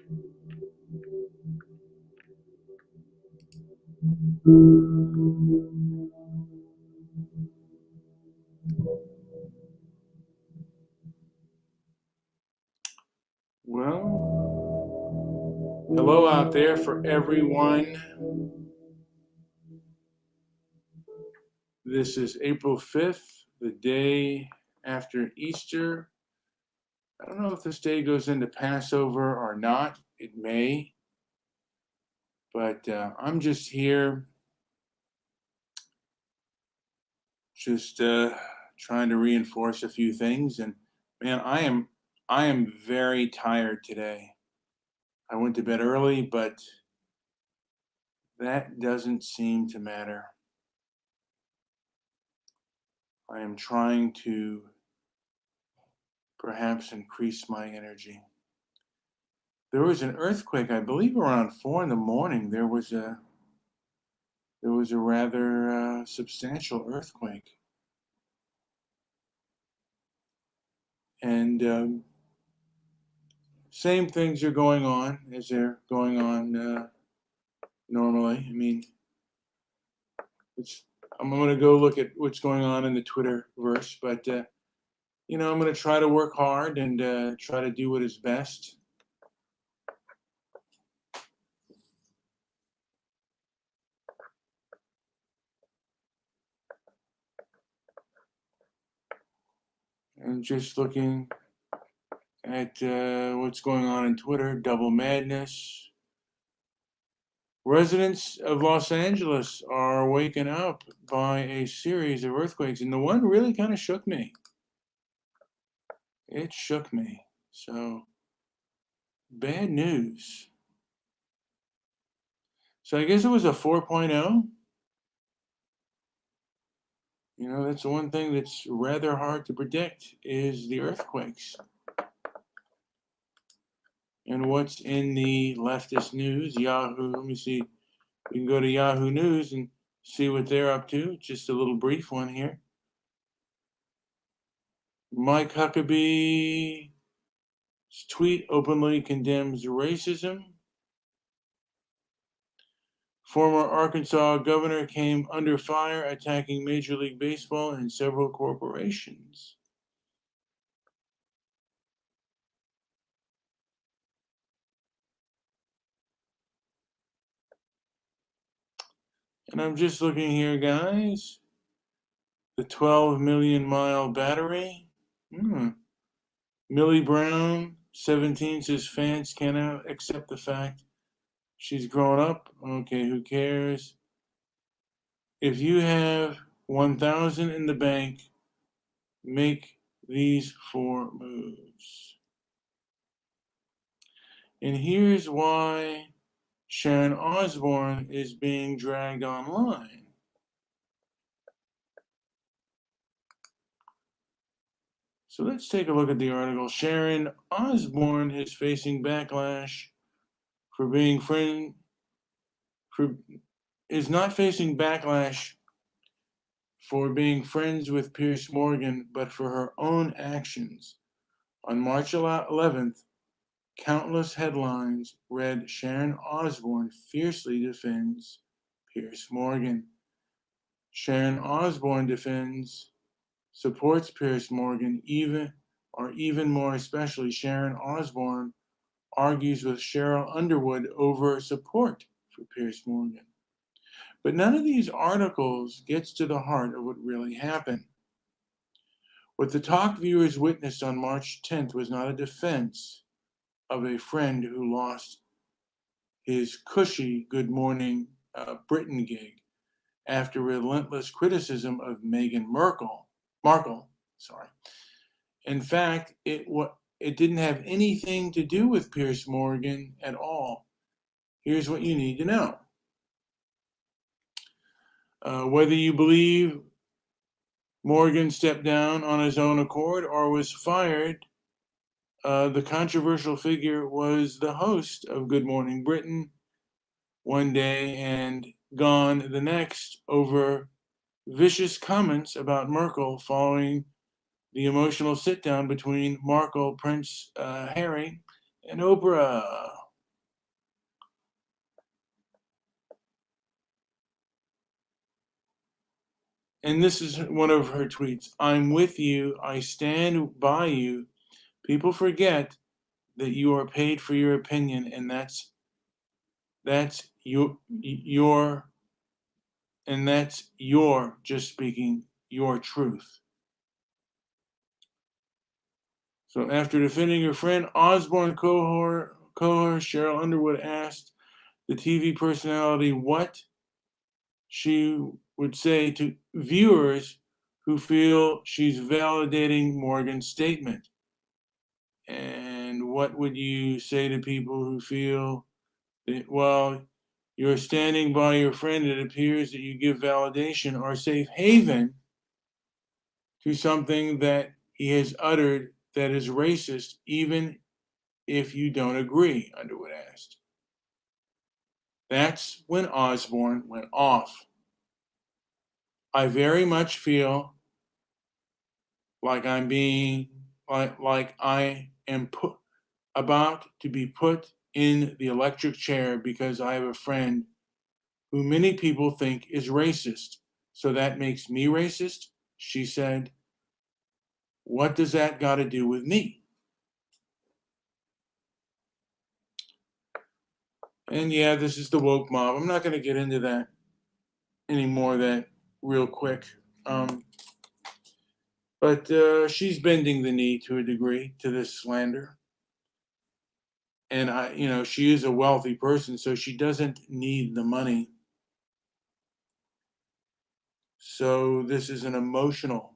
Well, hello out there for everyone. This is April 5th, the day after Easter. I don't know if this day goes into Passover or not. It may. But I'm just here, just trying to reinforce a few things. And man, I am very tired today. I went to bed early, but that doesn't seem to matter. I am trying to perhaps increase my energy. There was an earthquake, I believe, around 4 in the morning. There was a rather substantial earthquake, and same things are going on as they're going on normally. I mean, I'm going to go look at what's going on in the Twitterverse, but I'm going to try to work hard and try to do what is best. And just looking at what's going on in Twitter, double madness. Residents of Los Angeles are waken up by a series of earthquakes, and the one really kind of shook me. It shook me. So, bad news. So I guess it was a 4.0. That's the one thing that's rather hard to predict is the earthquakes. And what's in the leftist news, Yahoo, let me see. We can go to Yahoo News and see what they're up to. Just a little brief one here. Mike Huckabee's tweet openly condemns racism. Former Arkansas governor came under fire attacking Major League Baseball and several corporations. And I'm just looking here, guys. The 12 million mile battery. Millie Brown, 17, says fans cannot accept the fact she's grown up. Okay, who cares? If you have 1,000 in the bank, make these 4 moves. And here's why Sharon Osbourne is being dragged online. So let's take a look at the article. Sharon Osbourne is facing backlash for being is not facing backlash for being friends with Piers Morgan, but for her own actions. On March 11th, countless headlines read Sharon Osbourne fiercely defends Piers Morgan. Sharon Osbourne supports Piers Morgan, even more especially Sharon Osbourne argues with Cheryl Underwood over support for Piers Morgan. But none of these articles gets to the heart of what really happened. What the talk viewers witnessed on March 10th was not a defense of a friend who lost his cushy Good Morning Britain gig after relentless criticism of Meghan Markle. In fact, it didn't have anything to do with Piers Morgan at all. Here's what you need to know. Whether you believe Morgan stepped down on his own accord or was fired, the controversial figure was the host of Good Morning Britain one day and gone the next over vicious comments about Merkel following the emotional sit-down between Markle, Prince Harry, and Oprah. And this is one of her tweets. I'm with you. I stand by you. People forget that you are paid for your opinion, and that's your and that's your just speaking your truth. So after defending her friend, Osborne co-host Cheryl Underwood asked the TV personality what she would say to viewers who feel she's validating Morgan's statement. And what would you say to people who feel that, well, you're standing by your friend, it appears that you give validation or safe haven to something that he has uttered that is racist, even if you don't agree, Underwood asked. That's when Osborne went off. I very much feel like I am about to be put in the electric chair because I have a friend who many people think is racist. So that makes me racist? She said. What does that got to do with me? And yeah, this is the woke mob. I'm not going to get into that anymore, that real quick. But she's bending the knee to a degree to this slander. And she is a wealthy person, so she doesn't need the money. So this is an emotional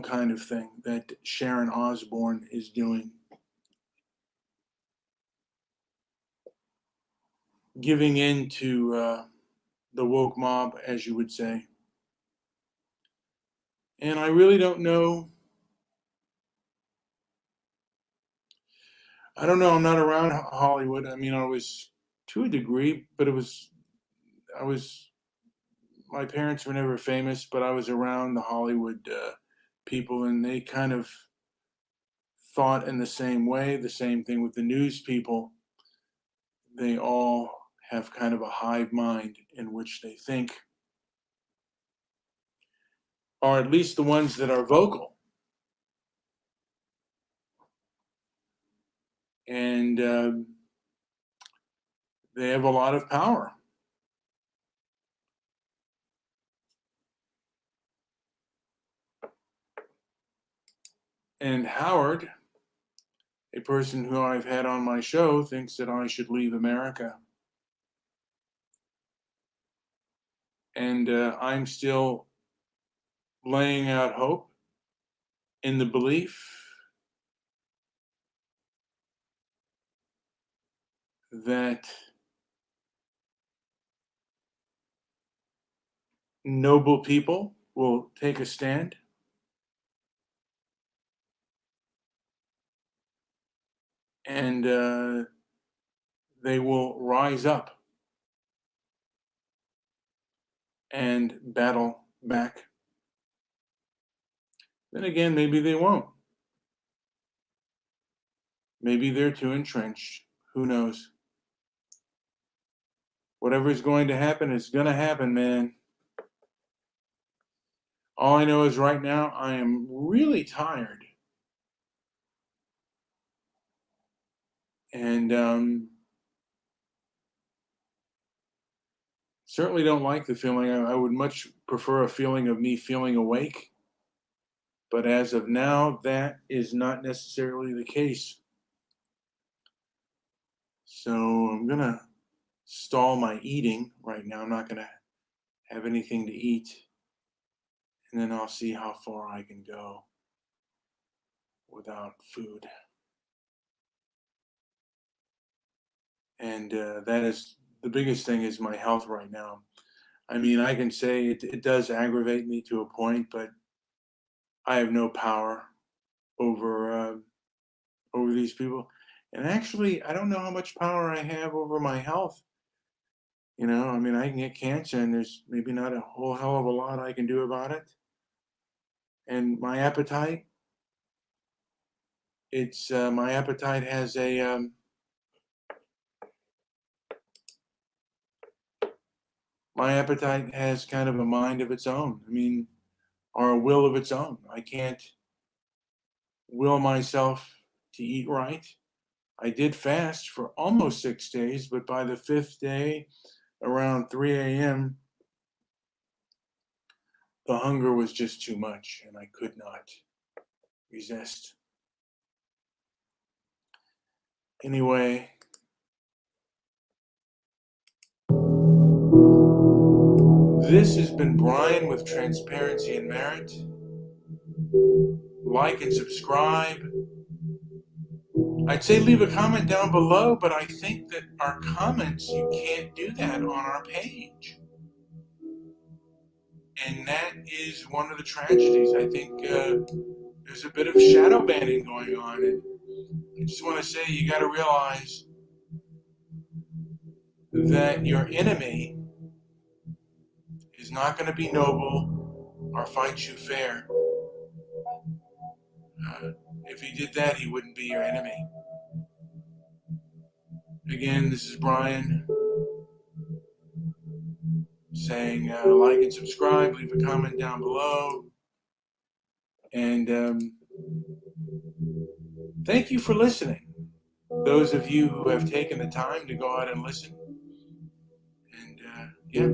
kind of thing that Sharon Osbourne is doing, giving in to the woke mob, as you would say. And I really don't know. I don't know. I'm not around Hollywood. I mean, I was to a degree, but my parents were never famous, but I was around the Hollywood people, and they kind of thought in the same way. The same thing with the news people. They all have kind of a hive mind in which they think, or at least the ones that are vocal. And they have a lot of power. And Howard, a person who I've had on my show, thinks that I should leave America. And I'm still laying out hope in the belief that noble people will take a stand and they will rise up and battle back. Then again, maybe they won't. Maybe they're too entrenched. Who knows? Whatever's going to happen is going to happen, man. All I know is right now I am really tired. And certainly don't like the feeling. I would much prefer a feeling of me feeling awake. But as of now, that is not necessarily the case. So I'm going to stall my eating right now. I'm not going to have anything to eat. And then I'll see how far I can go without food. And that is the biggest thing, is my health right now. I mean, I can say it does aggravate me to a point, but I have no power over over these people. And actually, I don't know how much power I have over my health. I mean, I can get cancer, and there's maybe not a whole hell of a lot I can do about it. And my appetite, my appetite has my appetite has kind of a mind of its own. I mean, or a will of its own. I can't will myself to eat right. I did fast for almost 6 days, but by the fifth day, around 3 a.m., the hunger was just too much and I could not resist. Anyway, this has been Brian with Transparency and Merit. Like and subscribe. I'd say leave a comment down below, but I think that our comments, you can't do that on our page. And that is one of the tragedies. I think there's a bit of shadow banning going on. And I just want to say you got to realize that your enemy is not going to be noble or fight you fair. If he did that, he wouldn't be your enemy. Again, this is Brian saying like and subscribe, leave a comment down below. And thank you for listening. Those of you who have taken the time to go out and listen. And yeah.